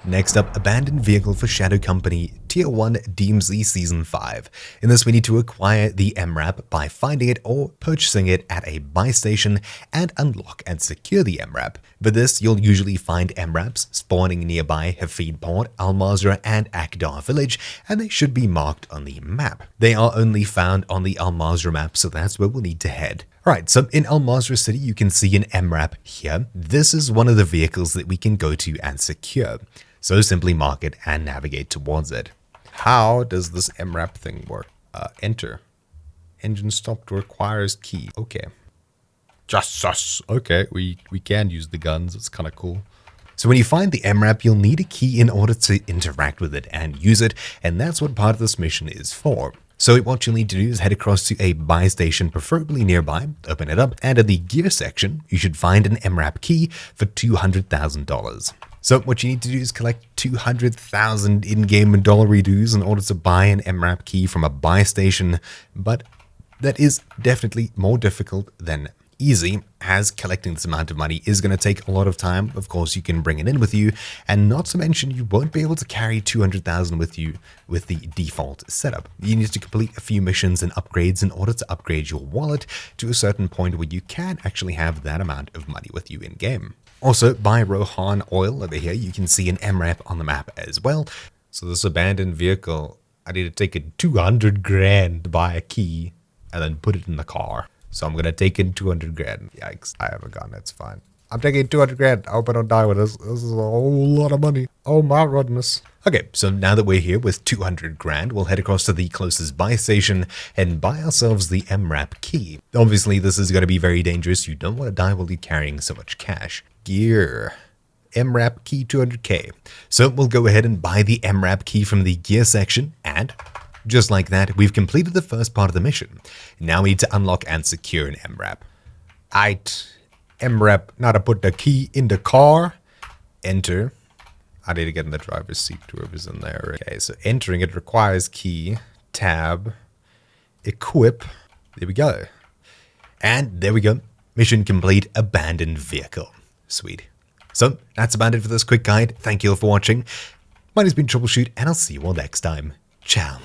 Next up, abandoned vehicle for Shadow Company, Tier 1 DMZ Season 5. In this, we need to acquire the MRAP by finding it or purchasing it at a buy station and unlock and secure the MRAP. For this, you'll usually find MRAPs spawning nearby Hafid Port, Al Mazrah, and Akdar Village, and they should be marked on the map. They are only found on the Al Mazrah map, so that's where we'll need to head. Alright, so in Al Mazrah City, you can see an MRAP here. This is one of the vehicles that we can go to and secure. So simply mark it and navigate towards it. How does this MRAP thing work? Enter. Engine stopped, requires key. Okay. Just sus. Okay, we can use the guns. It's kind of cool. So when you find the MRAP, you'll need a key in order to interact with it and use it. And that's what part of this mission is for. So what you'll need to do is head across to a buy station, preferably nearby, open it up, and in the gear section, you should find an MRAP key for $200,000. So what you need to do is collect 200,000 in-game dollary dues in order to buy an MRAP key from a buy station, but that is definitely more difficult than easy, as collecting this amount of money is going to take a lot of time. Of course, you can bring it in with you, and not to mention you won't be able to carry 200,000 with you with the default setup. You need to complete a few missions and upgrades in order to upgrade your wallet to a certain point where you can actually have that amount of money with you in-game. Also, by Rohan Oil over here, you can see an MRAP on the map as well. So this abandoned vehicle, I need to take it 200 grand to buy a key and then put it in the car. So I'm going to take in 200 grand. Yikes, I have a gun, that's fine. I'm taking 200 grand. I hope I don't die with this. This is a whole lot of money. Oh my goodness. Okay, so now that we're here with 200 grand, we'll head across to the closest buy station and buy ourselves the MRAP key. Obviously, this is going to be very dangerous. You don't want to die while you're carrying so much cash. Gear. MRAP key 200k. So we'll go ahead and buy the MRAP key from the gear section, and just like that, we've completed the first part of the mission. Now we need to unlock and secure an MRAP. MRAP, now to put the key in the car. Enter. I need to get in the driver's seat, whoever's in there. Okay, so entering it requires key, tab, equip. There we go. And there we go. Mission complete, abandoned vehicle. Sweet. So that's about it for this quick guide. Thank you all for watching. My name's been Troubleshoot, and I'll see you all next time. Ciao.